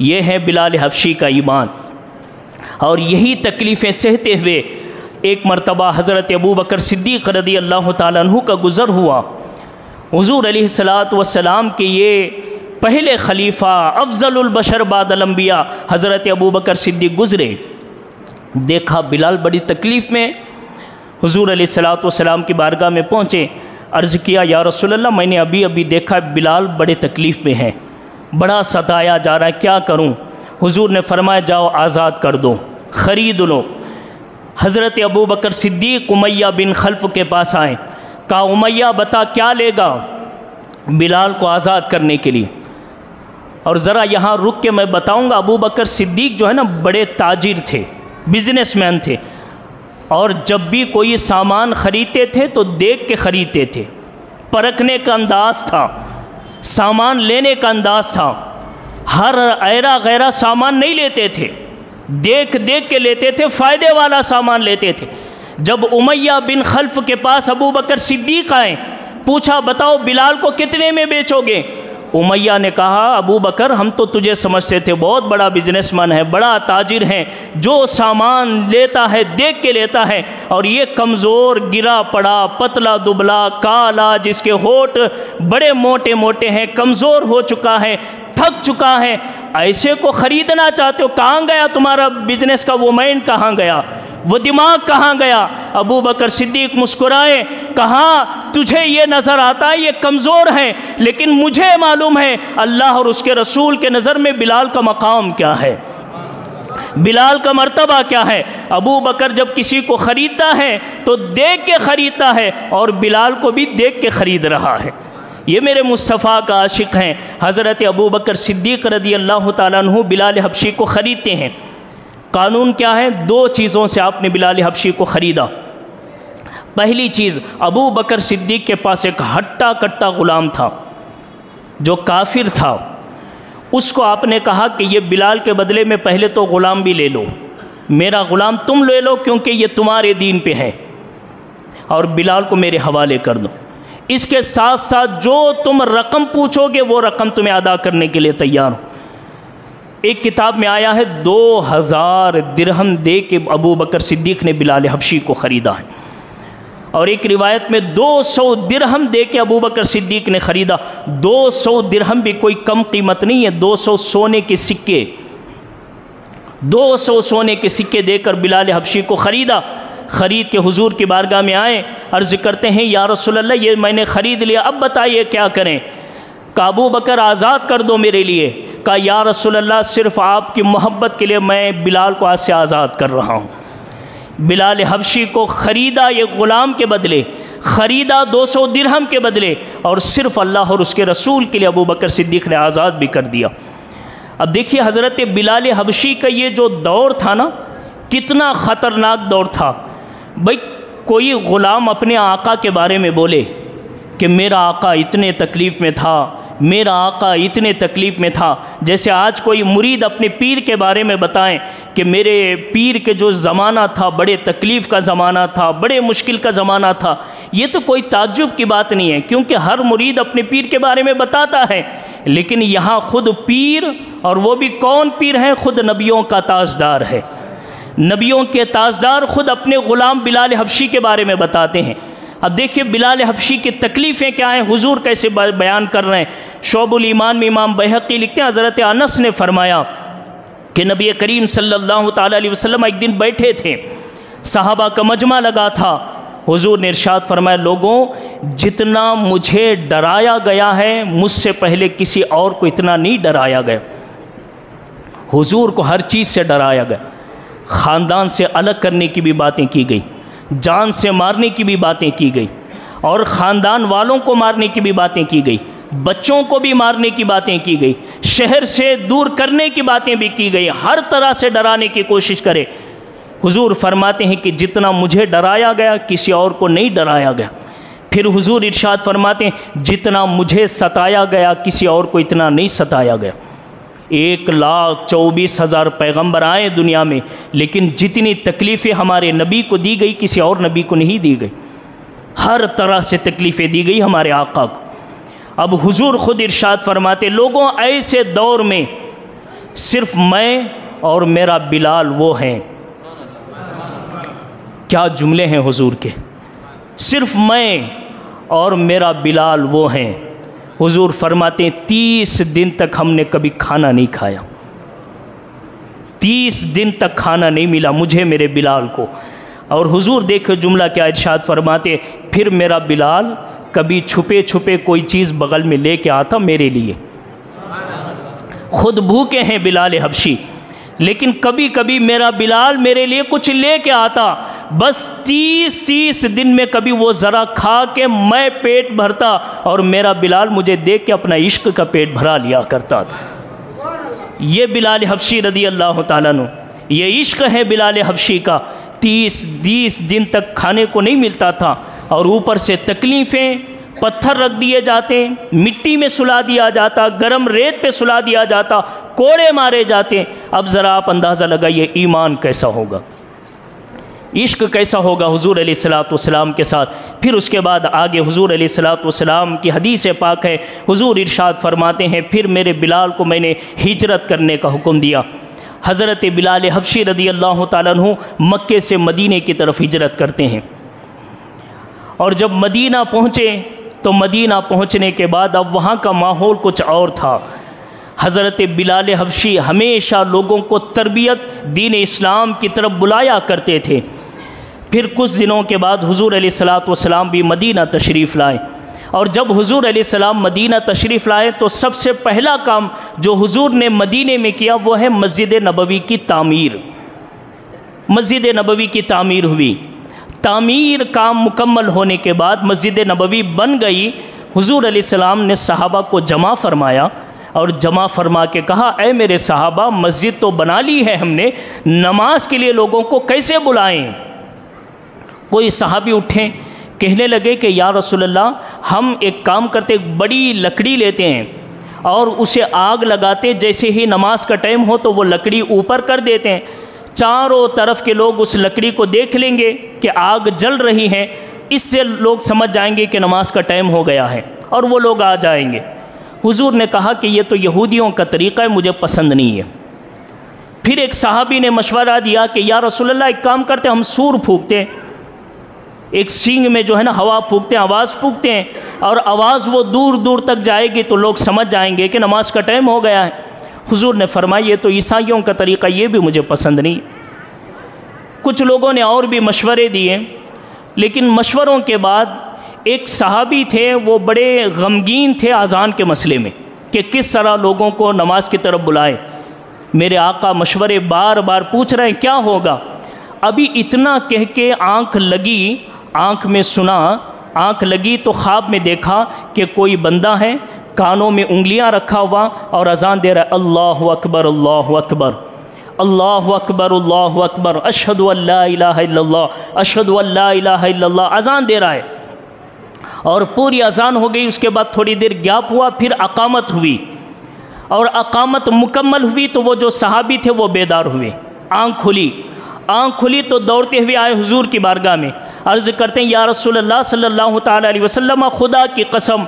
ये है बिलाल हबशी का ईमान। और यही तकलीफ़ें सहते हुए एक मरतबा हज़रत अबू बकर सिद्दीक़ रज़ी अल्लाह ताला अन्हु का गुज़र हुआ। हुज़ूर अलैहिस्सलातु वस्सलाम के ये पहले खलीफ़ा अफ़ज़लुल बशर बादल अंबिया हज़रत अबू बकर सिद्दीक़ गुज़रे। देखा बिलाल बड़ी तकलीफ़ में। हुज़ूर अलैहिस्सलातु वस्सलाम की बारगाह में पहुँचे, अर्ज़ किया या रसूल अल्लाह, मैंने अभी अभी देखा बिलाल बड़े तकलीफ़ में हैं, बड़ा सताया जा रहा है, क्या करूँ? हुज़ूर ने फरमाया जाओ आज़ाद कर दो, ख़रीद लो। हज़रत अबू बकर सिद्दीक़ उमैया बिन खल्फ़ के पास आए, कहा उमैया बता क्या लेगा बिलाल को आज़ाद करने के लिए। और ज़रा यहाँ रुक के मैं बताऊँगा, अबू बकर सिद्दीक़ जो है ना बड़े ताजिर थे, बिजनेसमैन थे, और जब भी कोई सामान ख़रीदते थे तो देख के ख़रीदते थे, परखने का अंदाज़ था, सामान लेने का अंदाज़ था। हर ऐरा गैरा सामान नहीं लेते थे, देख देख के लेते थे, फ़ायदे वाला सामान लेते थे। जब उमैया बिन खल्फ़ के पास अबू बकर सिद्दीक़ आए, पूछा बताओ बिलाल को कितने में बेचोगे? उमैया ने कहा अबू बकर हम तो तुझे समझते थे बहुत बड़ा बिजनेसमैन है, बड़ा ताजिर है, जो सामान लेता है देख के लेता है, और ये कमज़ोर गिरा पड़ा पतला दुबला काला जिसके होठ बड़े मोटे मोटे हैं, कमज़ोर हो चुका है, थक चुका है, ऐसे को ख़रीदना चाहते हो? कहाँ गया तुम्हारा बिजनेस का वो माइंड, कहाँ गया वो दिमाग, कहाँ गया? अबू बकर सिद्दीक़ मुस्कुराए, कहा तुझे ये नज़र आता है ये कमज़ोर है, लेकिन मुझे मालूम है अल्लाह और उसके रसूल के नज़र में बिलाल का मकाम क्या है, बिलाल का मर्तबा क्या है। अबू बकर जब किसी को ख़रीदता है तो देख के ख़रीदता है, और बिलाल को भी देख के ख़रीद रहा है। ये मेरे मुस्तफ़ा का आशिक़ हैं हज़रत अबू बकर सिद्दीक़ रज़ी अल्लाह ताला अन्हु बिलाल हबशी को ख़रीदते हैं। कानून क्या है? दो चीज़ों से आपने बिलाल हबशी को ख़रीदा। पहली चीज़, अबू बकर सिद्दीक़ के पास एक हट्टा कट्टा ग़ुलाम था जो काफिर था, उसको आपने कहा कि ये बिलाल के बदले में पहले तो ग़ुलाम भी ले लो, मेरा ग़ुलाम तुम ले लो क्योंकि ये तुम्हारे दीन पे है, और बिलाल को मेरे हवाले कर दो। इसके साथ साथ जो तुम रकम पूछोगे वो रकम तुम्हें अदा करने के लिए तैयार हो। एक किताब में आया है 2000 दिरहम दे के अबू बकर सिद्दीक़ ने बिलाल हबशी को ख़रीदा है, और एक रिवायत में 200 दिरहम दे के अबू बकर सिद्दीक़ ने ख़रीदा। 200 दिरहम भी कोई कम कीमत नहीं है, 200 सोने के सिक्के, 200 सोने के सिक्के देकर बिलाल हबशी को ख़रीदा। ख़रीद के हुजूर की बारगाह में आए, अर्ज़ करते हैं या रसूल अल्लाह ये मैंने ख़रीद लिया, अब बताइए क्या करें? का अबू बकर आज़ाद कर दो मेरे लिए। का या रसूल अल्लाह सिर्फ़ आपकी मोहब्बत के लिए मैं बिलाल को आज से आज़ाद कर रहा हूँ। बिलाल हबशी को ख़रीदा ये ग़ुलाम के बदले, ख़रीदा 200 दिरहम के बदले, और सिर्फ़ अल्लाह और उसके रसूल के लिए अबू बकर सिद्दीक़ ने आज़ाद भी कर दिया। अब देखिए हज़रत बिलाल हबशी का ये जो दौर था ना, कितना ख़तरनाक दौर था। भाई कोई ग़ुलाम अपने आका के बारे में बोले कि मेरा आका इतने तकलीफ़ में था, मेरा आका इतने तकलीफ़ में था, जैसे आज कोई मुरीद अपने पीर के बारे में बताएं कि मेरे पीर के जो ज़माना था बड़े तकलीफ़ का ज़माना था, बड़े मुश्किल का ज़माना था, ये तो कोई ताज्जुब की बात नहीं है, क्योंकि हर मुरीद अपने पीर के बारे में बताता है। लेकिन यहाँ ख़ुद पीर, और वो भी कौन पीर है? ख़ुद नबियों का ताजदार है, नबियों के ताजदार ख़ुद अपने ग़ुलाम बिलाल हबशी के बारे में बताते हैं। अब देखिए बिलाल हबशी की तकलीफ़ें क्या हैं, हुजूर कैसे बयान कर रहे हैं। शोबुल ईमान में इमाम बैहक़ी लिखते हैं हज़रत अनस ने फरमाया कि नबी करीम सल्लल्लाहु ताला अलैहि वसल्लम एक दिन बैठे थे, सहाबा का मजमा लगा था, हुजूर ने इरशाद फरमाया लोगों जितना मुझे डराया गया है मुझसे पहले किसी और को इतना नहीं डराया गया। हुजूर को हर चीज़ से डराया गया, ख़ानदान से अलग करने की भी बातें की गई, जान से मारने की भी बातें की गई, और ख़ानदान वालों को मारने की भी बातें की गई, बच्चों को भी मारने की बातें की गई, शहर से दूर करने की बातें भी की गई, हर तरह से डराने की कोशिश करे। हुजूर फरमाते हैं कि जितना मुझे डराया गया किसी और को नहीं डराया गया। फिर हुजूर इरशाद फरमाते हैं जितना मुझे सताया गया किसी और को इतना नहीं सताया गया। 1,24,000 पैगंबर आए दुनिया में, लेकिन जितनी तकलीफ़ें हमारे नबी को दी गई किसी और नबी को नहीं दी गई। हर तरह से तकलीफ़ें दी गई हमारे आका को। अब हुजूर ख़ुद इरशाद फरमाते लोगों ऐसे दौर में सिर्फ मैं और मेरा बिलाल वो हैं। क्या जुमले हैं हुजूर के, सिर्फ मैं और मेरा बिलाल वो हैं। हुजूर फरमाते हैं 30 दिन तक हमने कभी खाना नहीं खाया, 30 दिन तक खाना नहीं मिला मुझे मेरे बिलाल को। और हुजूर देखो जुमला क्या इरशाद फरमाते, फिर मेरा बिलाल कभी छुपे छुपे कोई चीज़ बगल में लेके आता मेरे लिए। खुद भूखे हैं बिलाल हबशी, लेकिन कभी कभी मेरा बिलाल मेरे लिए कुछ लेके आता। बस 30 दिन में कभी वो ज़रा खा के मैं पेट भरता और मेरा बिलाल मुझे देख के अपना इश्क का पेट भरा लिया करता था। ये बिलाल हबशी रदी अल्लाह ताला अन्हु, ये इश्क है बिलाल हबशी का। 30 दिन तक खाने को नहीं मिलता था और ऊपर से तकलीफ़ें, पत्थर रख दिए जाते, मिट्टी में सुला दिया जाता, गरम रेत पे सुला दिया जाता, कोड़े मारे जाते। अब ज़रा आप अंदाज़ा लगाइए ईमान कैसा होगा, इश्क कैसा होगा हुजूर अलैहिस्सलातु वस्सलाम के साथ। फिर उसके बाद आगे हुजूर अलैहिस्सलातु वस्सलाम की हदीस पाक है, हुजूर इरशाद फरमाते हैं, फिर मेरे बिलाल को मैंने हिजरत करने का हुक्म दिया। हज़रत बिलाल हबशी रदी अल्लाह ताला अन्हु मक्के से मदीने की तरफ हिजरत करते हैं। और जब मदीना पहुँचे तो मदीना पहुँचने के बाद अब वहाँ का माहौल कुछ और था। हज़रत बिलाल हबशी हमेशा लोगों को तरबियत दीन इस्लाम की तरफ बुलाया करते थे। फिर कुछ दिनों के बाद हुजूर अलैहिस्सलातु वस्सलाम भी मदीना तशरीफ़ लाए। और जब हुजूर अलैहिस्सलाम मदीना तशरीफ़ लाए तो सबसे पहला काम जो हुजूर ने मदीने में किया वो है मस्जिद नबवी की तामीर। मस्जिद नबवी की तामीर हुई। तामीर काम मुकम्मल होने के बाद मस्जिद नबवी बन गई। हुजूर अलैहिस्सलाम ने सहाबा को जमा फरमाया और जमा फरमा के कहा, ऐ मेरे सहाबा, मस्जिद तो बना ली है हमने, नमाज के लिए लोगों को कैसे बुलाएं? कोई सहाबी उठे, कहने लगे कि या रसूलल्लाह, हम एक काम करते, एक बड़ी लकड़ी लेते हैं और उसे आग लगाते, जैसे ही नमाज का टाइम हो तो वो लकड़ी ऊपर कर देते हैं, चारों तरफ के लोग उस लकड़ी को देख लेंगे कि आग जल रही है, इससे लोग समझ जाएंगे कि नमाज का टाइम हो गया है और वो लोग आ जाएंगे। हुजूर ने कहा कि ये तो यहूदियों का तरीक़ा है, मुझे पसंद नहीं है। फिर एक सहाबी ने मशवरा दिया कि या रसूलल्लाह, एक काम करते, हम सूर फूंकते हैं, एक सींग में जो है ना हवा फूंकते हैं, आवाज़ फूंकते हैं और आवाज़ वो दूर दूर तक जाएगी तो लोग समझ जाएंगे कि नमाज का टाइम हो गया है। हुजूर ने फरमाया, ये तो ईसाइयों का तरीक़ा, ये भी मुझे पसंद नहीं। कुछ लोगों ने और भी मशवरे दिए, लेकिन मशवरों के बाद एक सहाबी थे, वो बड़े गमगीन थे अज़ान के मसले में कि किस तरह लोगों को नमाज की तरफ बुलाएं। मेरे आका मशवरे बार बार पूछ रहे हैं क्या होगा। अभी इतना कह के आँख लगी, आँख में सुना, आँख लगी तो ख्वाब में देखा कि कोई बंदा है, कानों में उंगलियां रखा हुआ और अज़ान दे रहा है, अल्लाहु अकबर अल्लाहु अकबर अल्लाहु अकबर अल्लाहु अकबर अशहदु अल्ला इलाहा इल्लल्लाह अशहदु अल्ला इलाहा इल्लल्लाह, अज़ान दे रहा है। और पूरी अज़ान हो गई। उसके बाद थोड़ी देर गैप हुआ, फिर अकामत हुई और अकामत मुकम्मल हुई तो वो जो सहाबी थे वो बेदार हुए, आँख खुली। आँख खुली तो दौड़ते हुए आए हुजूर की बारगाह में, अर्ज़ करते हैं, या रसूलल्लाह सल्लल्लाहु ताला अलैहि वसल्लम, खुदा की कसम,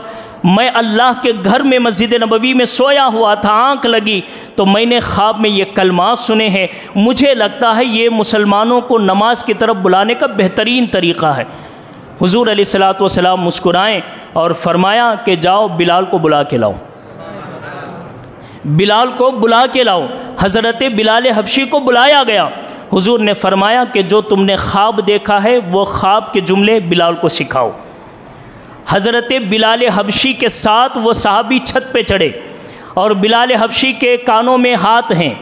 मैं अल्लाह के घर में मस्जिद नबवी में सोया हुआ था, आँख लगी तो मैंने ख्वाब में ये कलमात सुने हैं, मुझे लगता है ये मुसलमानों को नमाज की तरफ बुलाने का बेहतरीन तरीक़ा है। हुजूर अलैहिस्सलातु वस्सलाम मुस्कुराएं और फरमाया कि जाओ बिलाल को बुला के लाओ, बिलाल को बुला के लाओ। हज़रत बिलाल हबशी को बुलाया गया। हुजूर ने फरमाया कि जो तुमने ख्वाब देखा है वो ख्वाब के जुमले बिलाल को सिखाओ। हज़रत बिलाल हबशी के साथ वो सहाबी छत पे चढ़े और बिलाल हबशी के कानों में हाथ हैं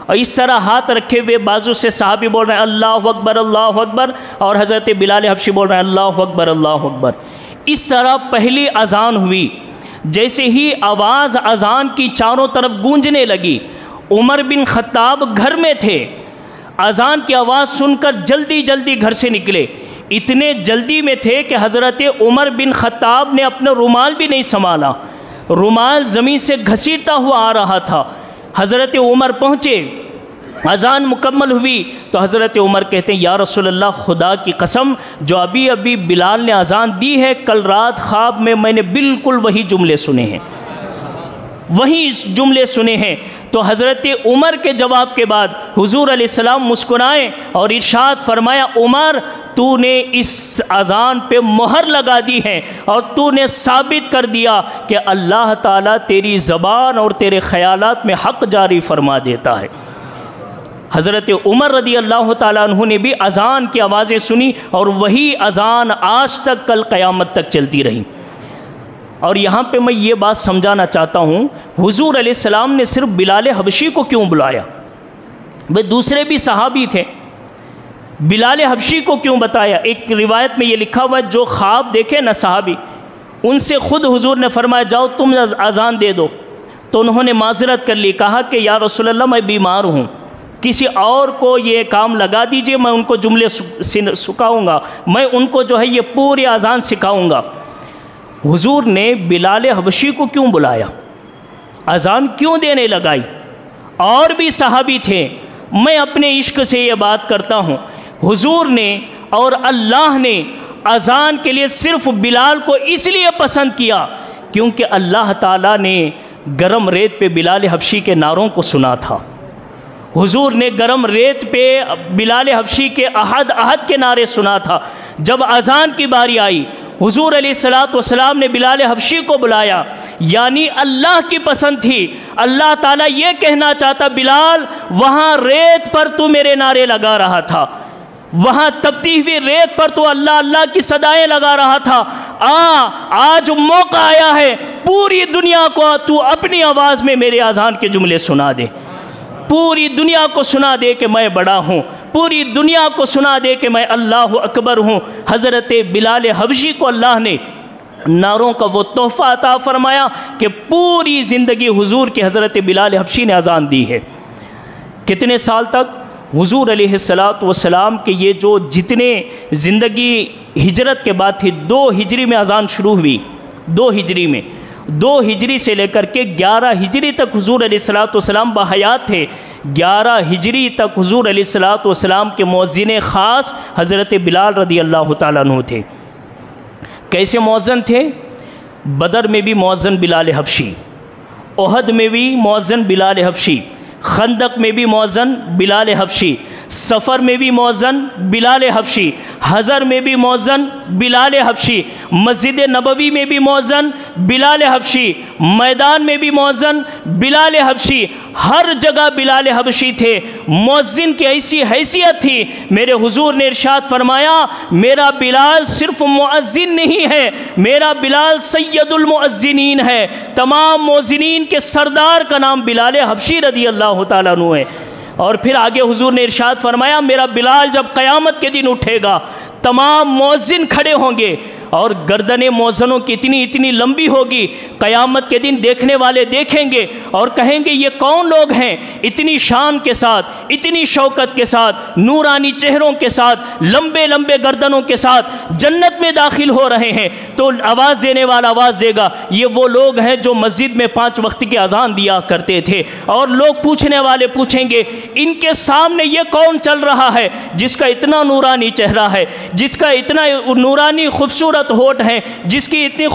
और इस तरह हाथ रखे हुए बाजू से सहाबी बोल रहे हैं अल्लाहु अकबर अल्लाहु अकबर और हज़रत बिलाल हबशी बोल रहे हैं अल्लाहु अकबर अल्लाहु अकबर। इस तरह पहली अज़ान हुई। जैसे ही आवाज़ अज़ान की चारों तरफ गूंजने लगी, उमर बिन ख़त्ताब घर में थे, अज़ान की आवाज़ सुनकर जल्दी जल्दी घर से निकले। इतने जल्दी में थे कि हज़रत उमर बिन ख़त्ताब ने अपना रुमाल भी नहीं संभाला, रुमाल ज़मीन से घसीटता हुआ आ रहा था। हज़रत उमर पहुँचे, अज़ान मुकम्मल हुई तो हज़रत उमर कहते हैं, या रसूलल्लाह, खुदा की कसम, जो अभी अभी बिलाल ने अज़ान दी है, कल रात ख्वाब में मैंने बिल्कुल वही जुमले सुने हैं, वही जुमले सुने हैं। तो हज़रत उमर के जवाब के बाद हुज़ूर अलैहिस्सलाम मुस्कुराए और इरशाद फरमाया, उमर तूने इस अज़ान पे मोहर लगा दी है और तूने साबित कर दिया कि अल्लाह ताला तेरी ज़बान और तेरे ख़यालात में हक़ जारी फरमा देता है। हज़रत उमर रदी अल्लाह ताला अन्हु ने भी अज़ान की आवाज़ें सुनी और वही अज़ान आज तक कल क़यामत तक चलती रही। और यहाँ पे मैं ये बात समझाना चाहता हूँ, हुज़ूर अलैहिस्सलाम ने सिर्फ बिलाल हबशी को क्यों बुलाया? वे दूसरे भी सहाबी थे, बिलाल हबशी को क्यों बताया? एक रिवायत में ये लिखा हुआ है, जो ख्वाब देखे ना सहाबी, उनसे ख़ुद हुज़ूर ने फरमाया जाओ तुम अज़ान दे दो। तो उन्होंने माज़रत कर ली, कहा कि या रसूलल्लाह मैं बीमार हूँ, किसी और को ये काम लगा दीजिए, मैं उनको जुमले सिखाऊँगा, मैं उनको जो है ये पूरी अज़ान सिखाऊँगा। हुज़ूर ने बिलाल हबशी को क्यों बुलाया? अज़ान क्यों देने लगाई? और भी सहाबी थे। मैं अपने इश्क से ये बात करता हूँ, हुज़ूर ने और अल्लाह ने अज़ान के लिए सिर्फ़ बिलाल को इसलिए पसंद किया क्योंकि अल्लाह ताला ने गरम रेत पे बिलाल हबशी के नारों को सुना था। हुज़ूर ने गरम रेत पे बिलाल हबशी के अहद अहद के नारे सुना था। जब अज़ान की बारी आई, हुज़ूर अलैहिस्सलातु वस्सलाम ने बिलाल हबशी को बुलाया, यानी अल्लाह की पसंद थी। अल्लाह ताला ये कहना चाहता, बिलाल वहाँ रेत पर तू मेरे नारे लगा रहा था, वहाँ तपती हुई रेत पर तू अल्लाह अल्लाह की सदाएं लगा रहा था। आज मौका आया है, पूरी दुनिया को तू अपनी आवाज़ में मेरे अज़ान के जुमले सुना दे, पूरी दुनिया को सुना दे कि मैं बड़ा हूँ, पूरी दुनिया को सुना दे कि मैं अल्लाह अकबर हूँ। हज़रत बिलाल हबशी को अल्लाह ने नारों का वो तोहफ़ा अता फ़रमाया कि पूरी ज़िंदगी हुज़ूर की हज़रत बिलाल हबशी ने अज़ान दी है। कितने साल तक? हुज़ूर अलैहिस्सलातु वस्सलाम के ये जो जितने ज़िंदगी हिजरत के बाद थी, 2 हिजरी में अज़ान शुरू हुई, 2 हिजरी में, 2 हिजरी से लेकर के 11 हिजरी तक हुज़ूर अलैहिस्सलातु वस्सलाम बहयात थे। 11 हिजरी तक हुज़ूर अलैहिस्सलातु वस्सलाम के मुअज़्ज़िन ख़ास हज़रत बिलाल रदी अल्लाह ताला अन्हु थे। कैसे मुअज़्ज़िन थे? बदर में भी मुअज़्ज़िन बिलाल हबशी, ओहद में भी मुअज़्ज़िन बिलाल हबशी, खंदक में भी मुअज़्ज़िन बिलाल हबशी, सफ़र में भी मुअज़्ज़िन बिलाल हबशी, हज़र में भी मुअज़्ज़िन बिलाल हबशी, मस्जिद नबवी में भी मुअज़्ज़िन बिलाल हबशी, मैदान में भी मुअज़्ज़िन बिलाल हबशी, हर जगह बिलाल हबशी थे। मुअज़्ज़िन की ऐसी हैसियत थी, मेरे हुज़ूर ने इरशाद फरमाया, मेरा बिलाल सिर्फ मुअज़्ज़िन नहीं है, मेरा बिलाल सैयदुल मुअज़्ज़िनीन है। तमाम मुअज़्ज़िनीन के सरदार का नाम बिलाल हबशी रदी अल्लाह ताला अन्हु है। और फिर आगे हुज़ूर ने इरशाद फरमाया, मेरा बिलाल जब क़यामत के दिन उठेगा, तमाम मुअज़्ज़िन खड़े होंगे और गर्दनें मुअज़्ज़िनों की इतनी इतनी लंबी होगी, क़यामत के दिन देखने वाले देखेंगे और कहेंगे ये कौन लोग हैं, इतनी शान के साथ, इतनी शौकत के साथ, नूरानी चेहरों के साथ, लंबे लंबे गर्दनों के साथ जन्नत में दाखिल हो रहे हैं। तो आवाज़ देने वाला आवाज़ देगा, ये वो लोग हैं जो मस्जिद में 5 वक्त की अज़ान दिया करते थे। और लोग पूछने वाले पूछेंगे, इनके सामने ये कौन चल रहा है जिसका इतना नूरानी चेहरा है, जिसका इतना नूरानी खूबसूरत होठ है, जिसकी इतनी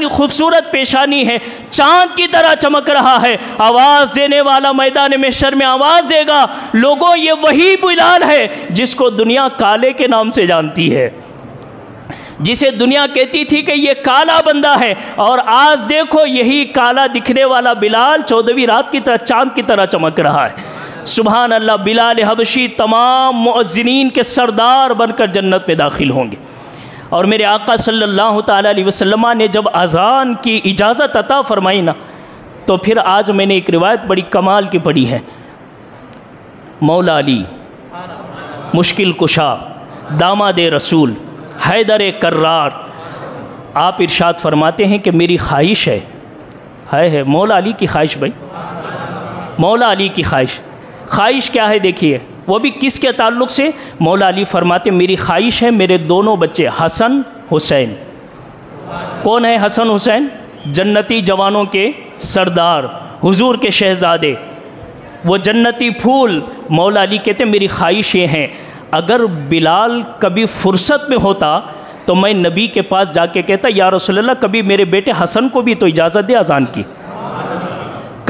खूबसूरत पेशानी है, चांद की तरह चमक रहा है। आवाज़ देने वाला मैदान महशर में आवाज़ देगा, लोगों ये वही बिलाल है जिसको दुनिया काले के नाम से जानती है, जिसे दुनिया कहती थी कि ये काला बंदा है। और आज देखो यही काला दिखने वाला बिलाल 14वीं रात की तरह चांद की तरह चमक रहा है। सुभान अल्लाह, बिलाल हबशी तमाम मुअज़्ज़िनीन के सरदार बनकर जन्नत में दाखिल होंगे। और मेरे आका सल्लल्लाहु ताला अलैहि वसल्लम ने जब अज़ान की इजाज़त अता फरमाई ना, तो फिर आज मैंने एक रिवायत बड़ी कमाल की पढ़ी है। मौला अली मुश्किल कुशा दामाद रसूल हैदर कर्रार, आप इरशाद फरमाते हैं कि मेरी ख्वाहिश है मौला अली की ख्वाहिश। भाई मौला अली की ख्वाहिश क्या है? देखिए वो भी किसके ताल्लुक़ से? मौला अली फरमाते मेरी ख्वाहिश है मेरे दोनों बच्चे हसन हुसैन। कौन है हसन हुसैन? जन्नती जवानों के सरदार, हुजूर के शहज़ादे, वो जन्नती फूल। मौला अली कहते मेरी ख्वाहिश ये है, अगर बिलाल कभी फ़ुर्सत में होता तो मैं नबी के पास जाके कहता, या रसूलल्लाह कभी मेरे बेटे हसन को भी तो इजाज़त दे अज़ान की।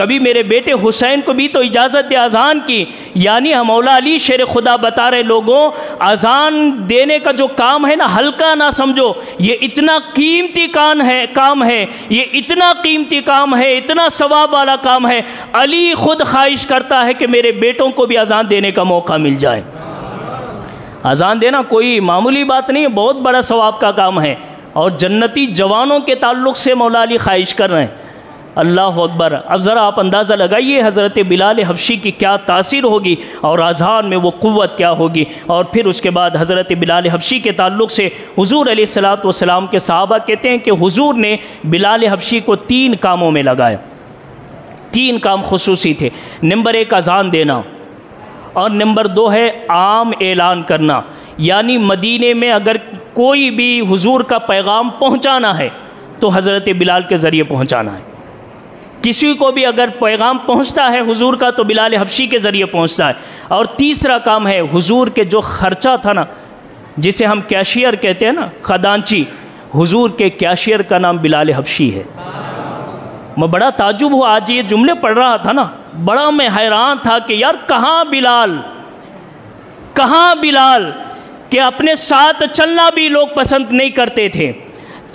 कभी मेरे बेटे हुसैन को भी तो इजाज़त दे अज़ान की। यानी हम मौला अली शेर खुदा बता रहे लोगों, अज़ान देने का जो काम है ना, हल्का ना समझो, ये इतना कीमती काम है, ये इतना कीमती काम है, इतना सवाब वाला काम है। अली खुद ख्वाहिश करता है कि मेरे बेटों को भी अज़ान देने का मौका मिल जाए। अज़ान देना कोई मामूली बात नहीं है, बहुत बड़ा सवाब का काम है, और जन्नती जवानों के ताल्लुक़ से मौला अली ख्वाहिश कर रहे हैं। अल्लाह अकबर। अब ज़रा आप अंदाज़ा लगाइए हज़रत बिलाल हबशी की क्या तासीर होगी और अज़ान में वो क़ुव्वत क्या होगी। और फिर उसके बाद हज़रत बिलाल हबशी के ताल्लुक़ से हुज़ूर अलैहिस्सलातु वस्सलाम के सहाबा कहते हैं कि हुज़ूर ने बिलाल हबशी को 3 कामों में लगाया। 3 काम खुसूसी थे। नंबर 1 अज़ान देना, और नंबर 2 है आम ऐलान करना, यानी मदीने में अगर कोई भी हुज़ूर का पैगाम पहुँचाना है तो हज़रत बिलाल के ज़रिए पहुँचाना है। किसी को भी अगर पैगाम पहुंचता है हुजूर का तो बिलाल हबशी के ज़रिए पहुंचता है। और तीसरा काम है हुजूर के जो ख़र्चा था ना, जिसे हम कैशियर कहते हैं ना, ख़दांची, हुजूर के कैशियर का नाम बिलाल हबशी है। मैं बड़ा ताज्जुब हुआ, आज ये जुमले पढ़ रहा था ना, बड़ा मैं हैरान था कि यार कहाँ बिलाल कि अपने साथ चलना भी लोग पसंद नहीं करते थे,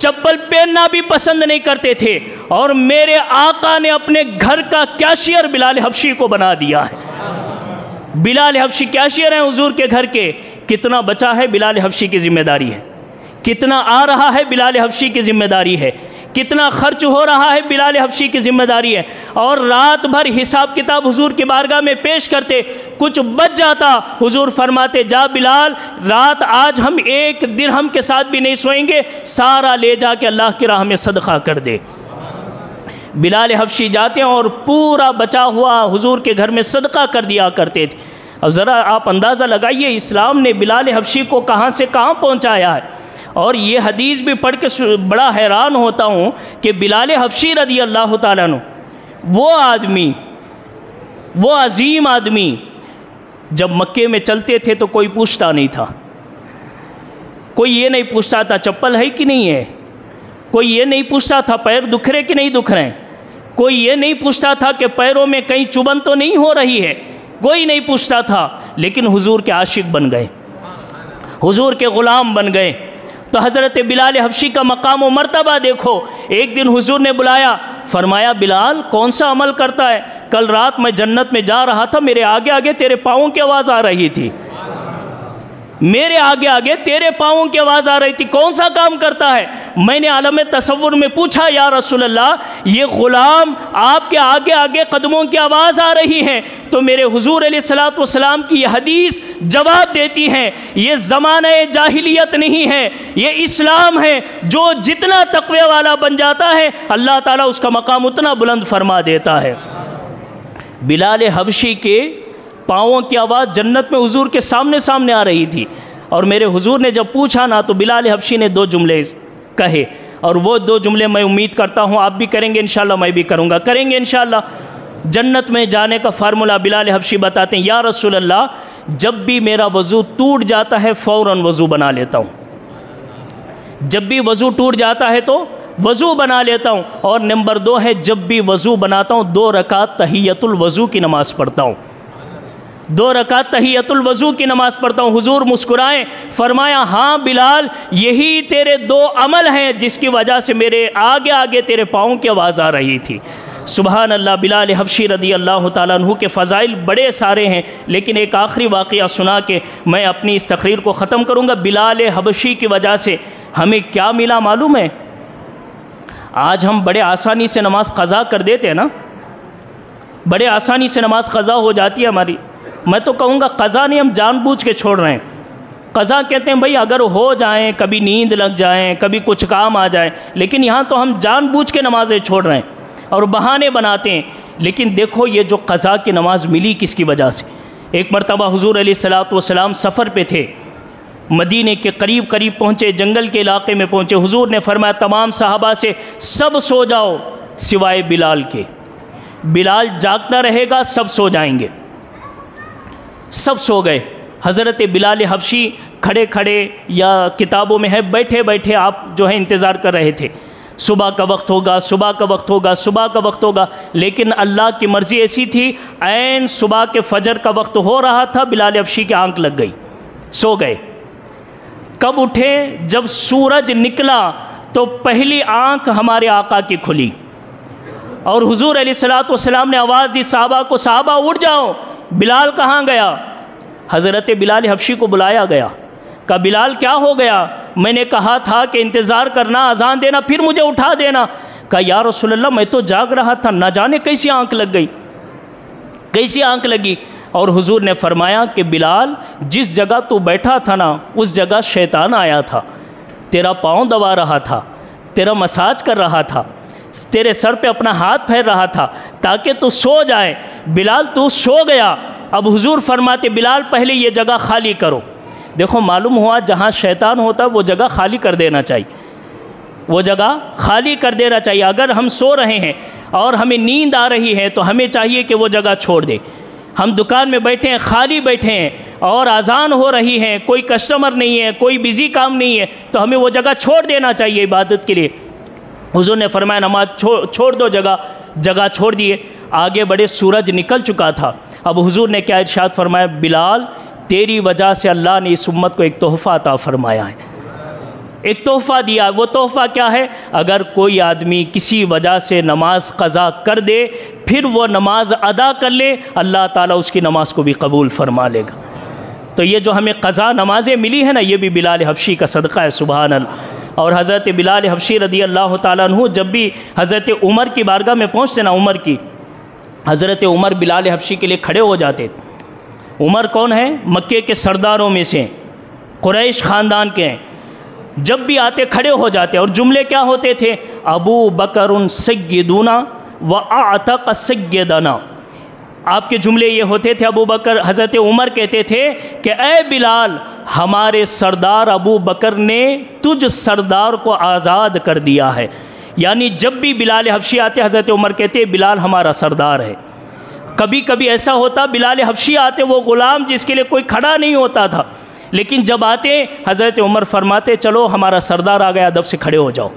चप्पल पहनना भी पसंद नहीं करते थे, और मेरे आका ने अपने घर का कैशियर बिलाल हबशी को बना दिया है। बिलाल हबशी कैशियर हैं हुजूर के घर के। कितना बचा है बिलाल हबशी की जिम्मेदारी है, कितना आ रहा है बिलाल हबशी की जिम्मेदारी है, कितना खर्च हो रहा है बिलाल हबशी की जिम्मेदारी है। और रात भर हिसाब किताब हुजूर की बारगाह में पेश करते, कुछ बच जाता हुजूर फरमाते, जा बिलाल, रात आज हम 1 दिरहम के साथ भी नहीं सोएंगे, सारा ले जाके अल्लाह की राह में सदका कर दे। बिलाल हबशी जाते हैं और पूरा बचा हुआ हुजूर के घर में सदका कर दिया करते थे। अब ज़रा आप अंदाज़ा लगाइए इस्लाम ने बिलाल हबशी को कहाँ से कहाँ पहुँचाया है। और ये हदीस भी पढ़ के बड़ा हैरान होता हूँ कि बिलाल हबशी रदी अल्लाह ताला अन्हु, वो आदमी, वो अजीम आदमी, जब मक्के में चलते थे तो कोई पूछता नहीं था, कोई ये नहीं पूछता था चप्पल है कि नहीं है, कोई ये नहीं पूछता था पैर दुख रहे कि नहीं दुख रहे, कोई ये नहीं पूछता था कि पैरों में कहीं चुभन तो नहीं हो रही है, कोई नहीं पूछता था। लेकिन हुजूर के आशिक बन गए, हुजूर के ग़ुलाम बन गए। तो हज़रत बिलाल हबशी का मकाम व मर्तबा देखो। एक दिन हुजूर ने बुलाया, फरमाया बिलाल कौन सा अमल करता है? कल रात मैं जन्नत में जा रहा था, मेरे आगे आगे तेरे पाँवों की आवाज़ आ रही थी, मेरे आगे आगे तेरे पाँवों की आवाज़ आ रही थी, कौन सा काम करता है? मैंने आलम तसव्वुर में पूछा, या रसूल अल्लाह, ये ग़ुलाम आपके आगे आगे कदमों की आवाज़ आ रही है, तो मेरे हुजूर अलैहिस्सलातु वस्सलाम की ये हदीस जवाब देती है, ये ज़माने जाहिलियत नहीं है, ये इस्लाम है। जो जितना तक़वे वाला बन जाता है अल्लाह ताला उसका मकाम उतना बुलंद फरमा देता है। बिलाल हबशी के पाँवों की आवाज़ जन्नत में हुजूर के सामने सामने आ रही थी। और मेरे हुजूर ने जब पूछा ना, तो बिलाल हबशी ने 2 जुमले कहे, और वो 2 जुमले मैं उम्मीद करता हूँ आप भी करेंगे इंशाअल्लाह, मैं भी करूँगा, करेंगे इंशाअल्लाह। जन्नत में जाने का फार्मूला बिलाल हबशी बताते हैं, या रसूल अल्लाह, जब भी मेरा वज़ू टूट जाता है फ़ौरन वज़ू बना लेता हूँ, जब भी वज़ू टूट जाता है तो वज़ू बना लेता हूँ। और नंबर 2 है, जब भी वज़ू बनाता हूँ 2 रकात तहियतुल वज़ू की नमाज़ पढ़ता हूँ, 2 रकात तहियतुल वज़ू की नमाज़ पढ़ता हूँ। हुजूर मुस्कुराए, फरमाया हाँ बिलाल, यही तेरे 2 अमल हैं जिसकी वजह से मेरे आगे आगे तेरे पाँव की आवाज़ आ रही थी। सुबहान अल्लाह। बिलाल हबशी रदी अल्लाह ताला अन्हु के फ़ज़ाइल बड़े सारे हैं, लेकिन एक आखिरी वाक़या सुना के मैं अपनी इस तकरीर को ख़त्म करूँगा। बिलाल हबशी की वजह से हमें क्या मिला मालूम है? आज हम बड़े आसानी से नमाज़ क़ज़ा कर देते हैं ना, बड़े आसानी से नमाज़ क़ज़ा हो जाती है हमारी। मैं तो कहूँगा क़ज़ा नहीं, हम जानबूझ के छोड़ रहे हैं। क़ज़ा कहते हैं भाई अगर हो जाएं, कभी नींद लग जाएं, कभी कुछ काम आ जाए, लेकिन यहाँ तो हम जानबूझ के नमाज़ें छोड़ रहे हैं और बहाने बनाते हैं। लेकिन देखो ये जो क़ज़ा की नमाज़ मिली किसकी वजह से? एक मरतबा हुज़ूर अलैहिस्सलातु वस्सलाम सफ़र पे थे, मदीने के करीब करीब पहुँचे, जंगल के इलाके में पहुँचे। हुज़ूर ने फरमाया तमाम सहाबा से सब सो जाओ सिवाय बिलाल के, बिलाल जागता रहेगा, सब सो जाएंगे। सब सो गए। हज़रत बिलाल हबशी खड़े खड़े या किताबों में है बैठे बैठे आप जो है इंतज़ार कर रहे थे। सुबह का वक्त होगा, सुबह का वक्त होगा, सुबह का वक्त होगा। लेकिन अल्लाह की मर्ज़ी ऐसी थी, ऐन सुबह के फजर का वक्त हो रहा था, बिलाल हबशी की आंख लग गई, सो गए। कब उठे? जब सूरज निकला तो पहली आंख हमारे आका की खुली और हुजूर अलैहिस्सलातु वस्सलाम ने आवाज़ दी साहबा को, साहबा उठ जाओ, बिलाल कहाँ गया? हज़रत बिलाल हबशी को बुलाया गया। कहा बिलाल क्या हो गया? मैंने कहा था कि इंतज़ार करना, अजान देना, फिर मुझे उठा देना। कहा या रसूलल्लाह मैं तो जाग रहा था, न जाने कैसी आंख लग गई, कैसी आंख लगी। और हुजूर ने फरमाया कि बिलाल जिस जगह तू बैठा था ना, उस जगह शैतान आया था, तेरा पाँव दबा रहा था, तेरा मसाज कर रहा था, तेरे सर पे अपना हाथ फेर रहा था ताकि तू सो जाए। बिलाल तू सो गया। अब हुजूर फरमाते बिलाल पहले ये जगह खाली करो। देखो मालूम हुआ जहाँ शैतान होता है वो जगह खाली कर देना चाहिए, वो जगह खाली कर देना चाहिए। अगर हम सो रहे हैं और हमें नींद आ रही है तो हमें चाहिए कि वो जगह छोड़ दें। हम दुकान में बैठे हैं, खाली बैठे हैं और अजान हो रही है, कोई कस्टमर नहीं है, कोई बिज़ी काम नहीं है, तो हमें वो जगह छोड़ देना चाहिए इबादत के लिए। हुजूर ने फरमाया नमाज छोड़ दो, जगह छोड़ दिए। आगे बड़े, सूरज निकल चुका था। अब हुजूर ने क्या इरशाद फरमाया, बिलाल तेरी वजह से अल्लाह ने इस उम्मत को एक तोहफ़ा अता फरमाया है, एक तोहफ़ा दिया। वो तोहफ़ा क्या है? अगर कोई आदमी किसी वजह से नमाज क़ज़ा कर दे, फिर वो नमाज अदा कर ले, अल्लाह ताला उसकी नमाज को भी कबूल फरमा लेगा। तो ये जो हमें क़ज़ा नमाज़ें मिली है ना, ये भी बिलाल हबशी का सदक़ा है, सुबहान अल्लाह। और हज़रत बिलाल हबशी रदी अल्लाह ताला अन्हु जब भी हज़रत उमर की बारगाह में पहुँचते ना, हज़रत उमर बिलाल हबशी के लिए खड़े हो जाते। उमर कौन है? मक्के के सरदारों में से, कुरैश ख़ानदान के हैं। जब भी आते खड़े हो जाते और जुमले क्या होते थे? अबू बकरुन सय्यदुना व अअतक़ सय्यदना। आपके जुमले ये होते थे, अबू बकर, हज़रत उमर कहते थे कि ए बिलाल, हमारे सरदार अबू बकर ने तुझ सरदार को आज़ाद कर दिया है। यानी जब भी बिलाल हबशी आते, हज़रत उमर कहते बिलाल हमारा सरदार है। कभी कभी ऐसा होता बिलाल हबशी आते, वो ग़ुलाम जिसके लिए कोई खड़ा नहीं होता था, लेकिन जब आते हज़रत उमर फरमाते चलो हमारा सरदार आ गया, अदब से खड़े हो जाओ।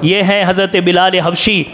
ये हैं हज़रत बिलाल हबशी।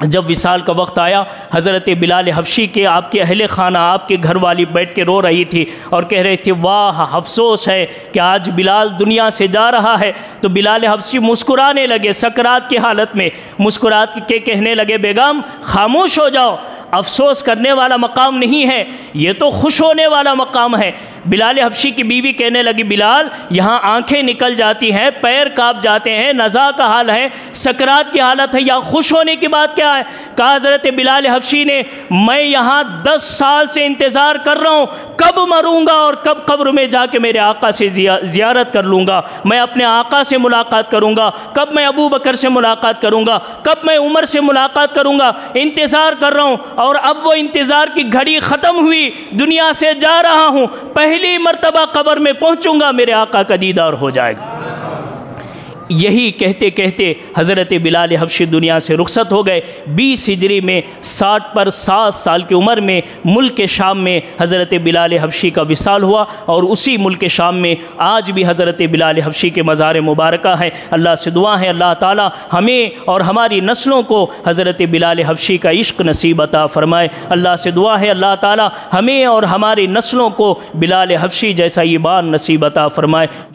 जब विसाल का वक्त आया, हज़रत बिलाल हबशी के आपके अहले खाना, आपके घर वाली बैठ के रो रही थी और कह रही थी वाह अफसोस है कि आज बिलाल दुनिया से जा रहा है। तो बिलाल हबशी मुस्कुराने लगे, सकरात की हालत में मुस्कुरात के कहने लगे बेगम खामोश हो जाओ, अफसोस करने वाला मकाम नहीं है, ये तो खुश होने वाला मकाम है। बिलाल हबशी की बीवी कहने लगी बिलाल यहाँ आंखें निकल जाती हैं, पैर काँप जाते हैं, नज़ा का हाल है, सकरात की हालत है, या खुश होने की बात क्या है? कहा हज़रत बिलाल हबशी ने मैं यहाँ 10 साल से इंतज़ार कर रहा हूँ, कब मरूँगा और कब कब्र में जाके मेरे आका से ज़ियारत कर लूँगा, मैं अपने आका से मुलाकात करूँगा, कब मैं अबू बकर से मुलाकात करूँगा, कब मैं उमर से मुलाकात करूँगा, इंतज़ार कर रहा हूँ। और अब वो इंतज़ार की घड़ी ख़त्म हुई, दुनिया से जा रहा हूँ, पहली मर्तबा कब्र में पहुँचूँगा, मेरे आका का दीदार हो जाएगा। यही कहते कहते हज़रत बिलाल हबशी दुनिया से रुखसत हो गए। 20 हिजरी में 60 पर 7 साल की उम्र में मुल्क शाम में हज़रत बिलाल हबशी का विसाल हुआ और उसी मुल्क शाम में आज भी हज़रत बिलाल हबशी के मज़ार मुबारक हैं। अल्लाह से दुआ है अल्लाह ताला हमें और हमारी नस्लों को हज़रत बिलाल हबशी का इश्क नसीब अता फ़रमाए। अल्लाह से दुआ है अल्लाह ताला हमें और हमारी नस्लों को बिलाल हबशी जैसा ईमान नसीब अता फ़रमाए।